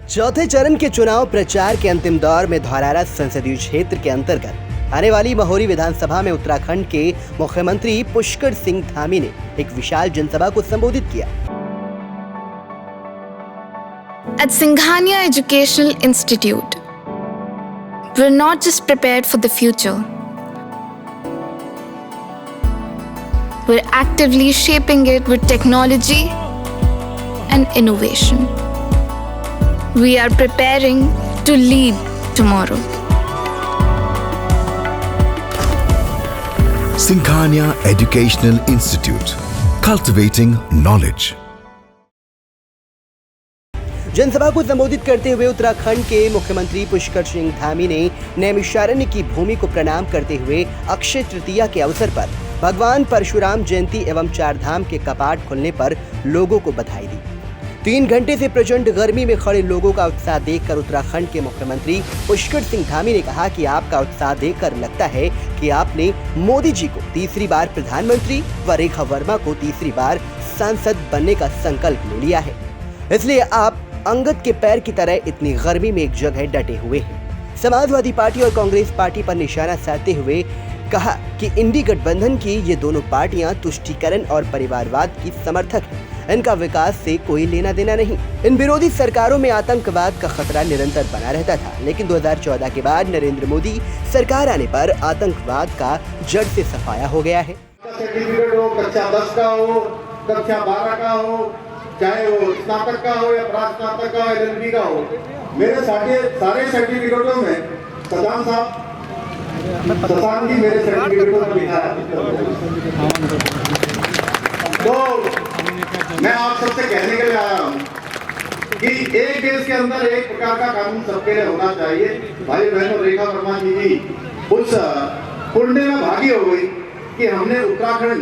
चौथे चरण के चुनाव प्रचार के अंतिम दौर में धौरारा संसदीय क्षेत्र के अंतर्गत आने वाली महोरी विधानसभा में उत्तराखंड के मुख्यमंत्री पुष्कर सिंह धामी ने एक विशाल जनसभा को संबोधित किया। At Singhania Educational Institute, we're not just prepared for the future. We're actively shaping it with technology and innovation. We are preparing to lead tomorrow. Singhania Educational Institute, cultivating knowledge. जनसभा को संबोधित करते हुए उत्तराखंड के मुख्यमंत्री पुष्कर सिंह धामी ने नैमिषारण्य की भूमि को प्रणाम करते हुए अक्षय तृतीया के अवसर पर भगवान परशुराम जयंती एवं चार धाम के कपाट खुलने पर लोगों को बधाई दी। 3 घंटे से प्रचंड गर्मी में खड़े लोगों का उत्साह देखकर उत्तराखंड के मुख्यमंत्री पुष्कर सिंह धामी ने कहा कि आपका उत्साह देखकर लगता है कि आपने मोदी जी को तीसरी बार प्रधानमंत्री व रेखा वर्मा को तीसरी बार सांसद बनने का संकल्प ले लिया है, इसलिए आप अंगद के पैर की तरह इतनी गर्मी में एक जगह डटे हुए हैं। समाजवादी पार्टी और कांग्रेस पार्टी पर निशाना साधते हुए कहा कि इंडी गठबंधन की ये दोनों पार्टियां तुष्टीकरण और परिवारवाद की समर्थक हैं। इनका विकास से कोई लेना देना नहीं। इन विरोधी सरकारों में आतंकवाद का खतरा निरंतर बना रहता था, लेकिन 2014 के बाद नरेंद्र मोदी सरकार आने पर आतंकवाद का जड़ से सफाया हो गया है। सर्टिफिकेट हो, कक्षा 10 का हो, कक्षा 12 का हो, चाहे वो स्नातक का हो या प्रास्नातक का LLB का हो, मेरे सारे सर्टिफिकेटों में शशांक जी मेरे सर्टिफिकेटों में लिखा है। तो मैं आप सबसे कहने के लिए आया हूँ कि एक देश के अंदर एक प्रकार का कानून सबके लिए होना चाहिए। भाई बहनों, रेखा वर्मा जी उस पुण्य में भागी हो गई कि हमने उत्तराखंड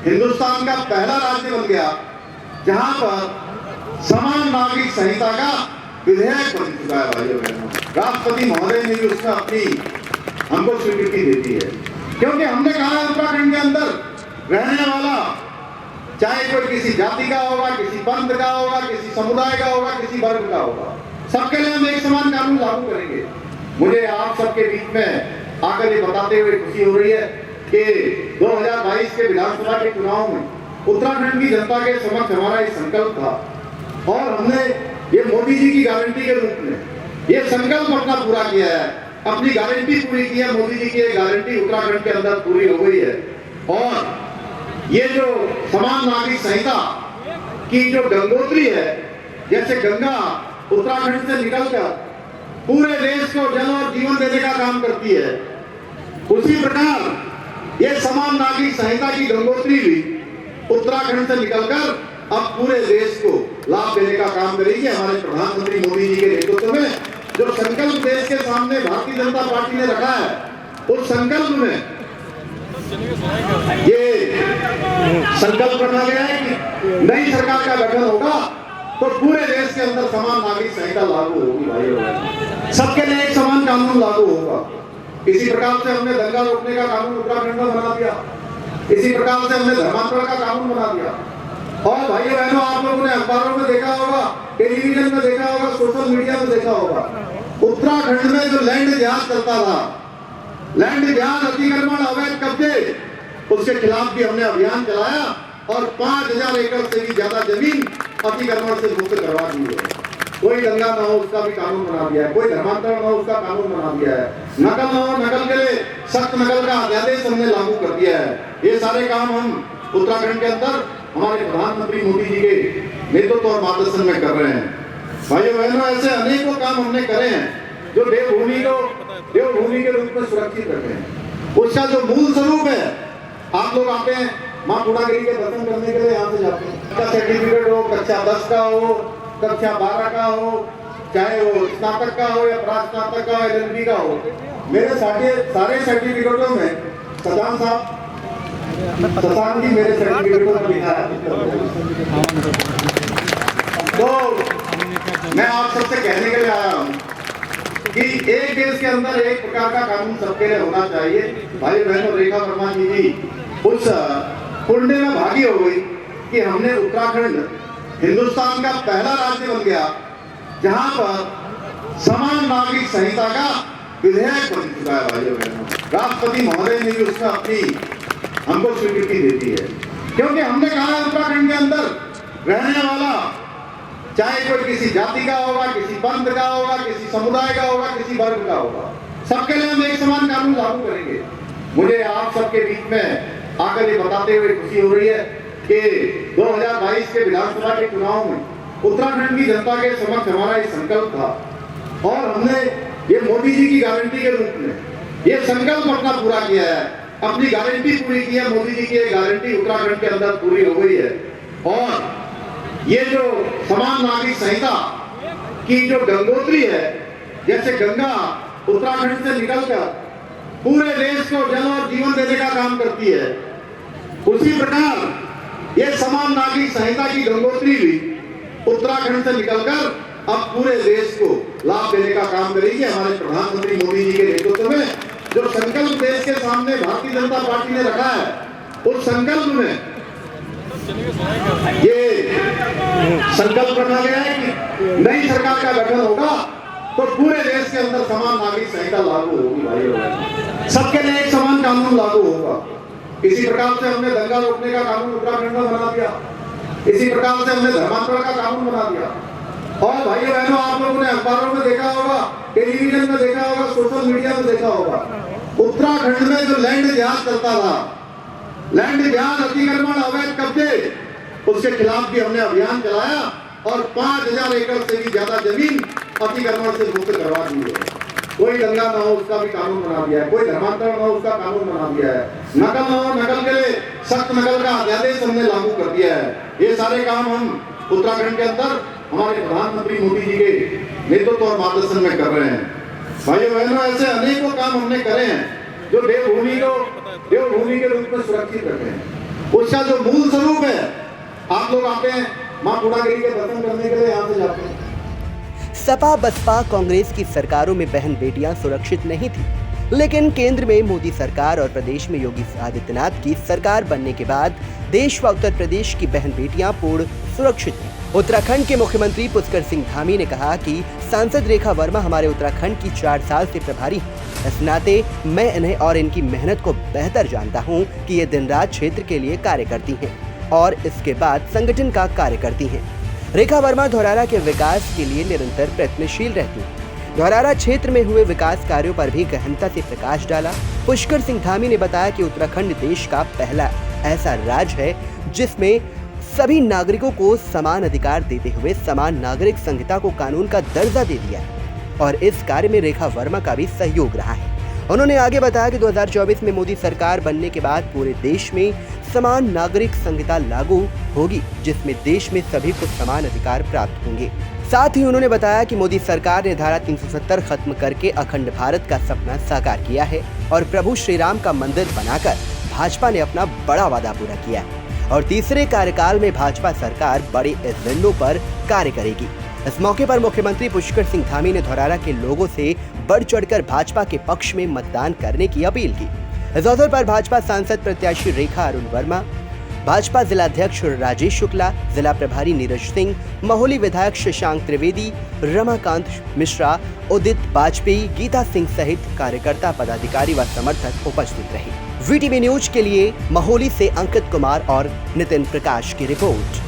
हिंदुस्तान का पहला राज्य बन गया जहां पर समान नागरिक संहिता का विधेयक बन चुका है। भाइयों बहनों, राष्ट्रपति महोदय ने भी उसका अपनी हमको स्वीकृति दे दी है, क्योंकि हमने कहा है उत्तराखंड के अंदर रहने वाला चाहे कोई किसी जाति का होगा, किसी पंथ का होगा, किसी समुदाय का होगा, किसी वर्ग का होगा, सबके लिए हम एक समान कानून लागू करेंगे। मुझे आप सबके बीच में आकर ये बताते हुए खुशी हो रही है कि 2022 के विधानसभा के चुनाव में उत्तराखंड की जनता के समक्ष हमारा एक संकल्प था और हमने ये मोदी जी की गारंटी के रूप में ये संकल्प अपना पूरा किया है, अपनी गारंटी पूरी की है। मोदी जी की ये गारंटी उत्तराखंड के अंदर पूरी हो गई है और ये जो समान नागरिक संहिता की जो गंगोत्री है, जैसे गंगा उत्तराखंड से निकलकर पूरे देश को जल और जीवन देने का काम करती है, उसी प्रकार ये समान नागरिक संहिता की गंगोत्री भी उत्तराखंड से निकलकर अब पूरे देश को लाभ देने का काम करेगी। हमारे प्रधानमंत्री मोदी जी के नेतृत्व में जो संकल्प देश के सामने भारतीय जनता पार्टी ने रखा है, उस संकल्प में ये संकल्प रखा गया है कि नई सरकार का गठन होगा तो पूरे देश के अंदर समान नागरिक संहिता लागू होगी। भाइयों, सबके लिए एक समान कानून लागू होगा। इसी प्रकार से हमने दंगा रोकने का कानून उत्तराखंड में बना दिया, इसी प्रकार से हमने धर्मांतरण का कानून बना दिया। और भाइयों बहनों, आप लोगों ने अखबारों में देखा होगा, टेलीविजन में देखा होगा, सोशल मीडिया में देखा होगा, उत्तराखंड में जो लैंड जहाज चलता था, लैंड जहाज अतिक्रमण, अवैध कब्जे, उसके खिलाफ भी हमने अभियान चलाया और 5000 एकड़ से भी ज्यादा जमीन अतिक्रमण से मुक्त करवा दी है। कोई दंगा ना हो उसका भी कानून बना दिया है, कोई धर्मांतरण ना हो उसका कानून बना दिया है, नकल ना हो, नकल के लिए सख्त नकल का अध्यादेश हमने लागू कर दिया है। ये सारे काम हम उत्तराखंड के अंदर हमारे प्रधानमंत्री मोदी जी के नेतृत्व और मार्गदर्शन में कर रहे हैं। भाइयों बहनों, ऐसे अनेकों काम हमने करे हैं जो देवभूमि को देवभूमि के रूप में सुरक्षित रखे हैं। उसका जो मूल स्वरूप है, आप लोग आते हैं माँ पूर्णागिरी के दर्शन करने के लिए यहाँ से जाते हैं। कक्षा सर्टिफिकेट हो, कक्षा 10 का हो, कक्षा 12 का हो, चाहे वो स्नातक का हो या प्रास्नातक का LLB का हो, मेरे सारे सर्टिफिकेटों में शशांक जी मेरे सर्टिफिकेटों में लिखा है। तो मैं आप सबसे कहने के लिए आया हूँ कि एक देश के अंदर एक प्रकार का कानून सबके लिए होना चाहिए। भाई बहनों, रेखा वर्मा जी उस पुण्य में भागी हो गई कि हमने उत्तराखंड हिंदुस्तान का पहला राज्य बन गया जहां पर समान नागरिक संहिता का विधेयक बन चुका है भाइयों बहनों। राष्ट्रपति महोदय ने भी उसका अपनी हमको स्वीकृति देती है, क्योंकि हमने कहा है उत्तराखंड के अंदर रहने वाला चाहे कोई किसी जाति का होगा, किसी पंथ का होगा, किसी समुदाय का होगा, किसी वर्ग का होगा, सबके लिए हम एक समान कानून लागू करेंगे। मुझे आप सबके बीच में आकर ये बताते हुए खुशी हो रही है कि 2022 के विधानसभा के चुनाव में उत्तराखंड की जनता के समक्ष हमारा ये संकल्प था और हमने ये मोदी जी की गारंटी के रूप में ये संकल्प अपना पूरा किया है, अपनी गारंटी पूरी की है। मोदी जी की ये गारंटी उत्तराखंड के अंदर पूरी हो गई है और ये जो समान नागरिक संहिता की जो गंगोत्री है, जैसे गंगा उत्तराखंड से निकलकर पूरे देश को जल और जीवन देने का काम करती है, उसी प्रकार ये समान नागरिक संहिता की गंगोत्री भी उत्तराखंड से निकलकर अब पूरे देश को लाभ देने का काम करेगी। हमारे प्रधानमंत्री मोदी जी के नेतृत्व में जो संकल्प देश के सामने भारतीय जनता पार्टी ने रखा है, उस संकल्प में ये संकल्प रखा गया है कि नई सरकार का गठन होगा तो पूरे देश के अंदर समान नागरिक संहिता लागू होगी भाइयों, सबके लिए एक समान कानून लागू होगा। इसी प्रकार से हमने दंगा रोकने का कानून उत्तराखंड में बना दिया, इसी प्रकार से हमने धर्मांतरण का कानून बना दिया। और भाइयों बहनों, आप लोगों ने अखबारों में देखा होगा, टेलीविजन में देखा होगा, सोशल मीडिया में देखा होगा, उत्तराखंड में जो लैंड जहाज चलता था, लैंड जहाज अतिक्रमण अवैध कब्जे, उसके खिलाफ भी हमने अभियान चलाया और 5000 एकड़ से भी ज्यादा जमीन अतिक्रमण से मुक्त करवा दी है। कोई दंगा ना हो उसका भी कानून बना दिया है, कोई धर्मांतरण ना हो उसका कानून बना दिया है, नकल ना हो, नकल के लिए सख्त नकल का अध्यादेश हमने लागू कर दिया है। ये सारे काम हम उत्तराखंड के अंदर हमारे प्रधानमंत्री मोदी जी के नेतृत्व और मार्गदर्शन में कर रहे हैं। भाइयों बहनों, ऐसे अनेकों काम हमने करे हैं जो देवभूमि को देवभूमि के रूप में सुरक्षित रखे हैं। उसका जो मूल स्वरूप है, आप लोग आते हैं मां पूर्णागिरी के दर्शन करने के लिए यहाँ से जाते हैं। सपा बसपा कांग्रेस की सरकारों में बहन बेटियां सुरक्षित नहीं थी, लेकिन केंद्र में मोदी सरकार और प्रदेश में योगी आदित्यनाथ की सरकार बनने के बाद देश व उत्तर प्रदेश की बहन बेटियां पूर्ण सुरक्षित हैं। उत्तराखंड के मुख्यमंत्री पुष्कर सिंह धामी ने कहा कि सांसद रेखा वर्मा हमारे उत्तराखंड की 4 साल से प्रभारी हैं। इस नाते मैं इन्हें और इनकी मेहनत को बेहतर जानता हूं कि ये दिन रात क्षेत्र के लिए कार्य करती हैं और इसके बाद संगठन का कार्य करती हैं। रेखा वर्मा धौरारा के विकास के लिए निरंतर प्रयत्नशील रहती हैं। धौरारा क्षेत्र में हुए विकास कार्यों पर भी गहनता से प्रकाश डाला। पुष्कर सिंह धामी ने बताया कि उत्तराखंड देश का पहला ऐसा राज्य है जिसमें सभी नागरिकों को समान अधिकार देते हुए समान नागरिक संहिता को कानून का दर्जा दे दिया है और इस कार्य में रेखा वर्मा का भी सहयोग रहा है। उन्होंने आगे बताया कि 2024 में मोदी सरकार बनने के बाद पूरे देश में समान नागरिक संहिता लागू होगी, जिसमें देश में सभी को समान अधिकार प्राप्त होंगे। साथ ही उन्होंने बताया कि मोदी सरकार ने धारा 370 खत्म करके अखंड भारत का सपना साकार किया है और प्रभु श्री राम का मंदिर बनाकर भाजपा ने अपना बड़ा वादा पूरा किया है और तीसरे कार्यकाल में भाजपा सरकार बड़े एजेंडों पर कार्य करेगी। इस मौके पर मुख्यमंत्री पुष्कर सिंह धामी ने धौरारा के लोगों से बढ़ चढ़कर भाजपा के पक्ष में मतदान करने की अपील की। इस अवसर पर भाजपा सांसद प्रत्याशी रेखा अरुण वर्मा, भाजपा जिलाध्यक्ष राजेश शुक्ला, जिला प्रभारी नीरज सिंह, महोली विधायक शशांक त्रिवेदी, रमाकांत मिश्रा, उदित वाजपेयी, गीता सिंह सहित कार्यकर्ता, पदाधिकारी व समर्थक उपस्थित रहे। वीटीवी न्यूज के लिए महोली से अंकित कुमार और नितिन प्रकाश की रिपोर्ट।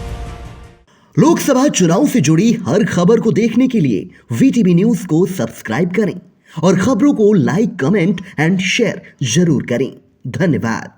लोकसभा चुनाव से जुड़ी हर खबर को देखने के लिए वीटीवी न्यूज को सब्सक्राइब करें और खबरों को लाइक, कमेंट एंड शेयर जरूर करें। धन्यवाद।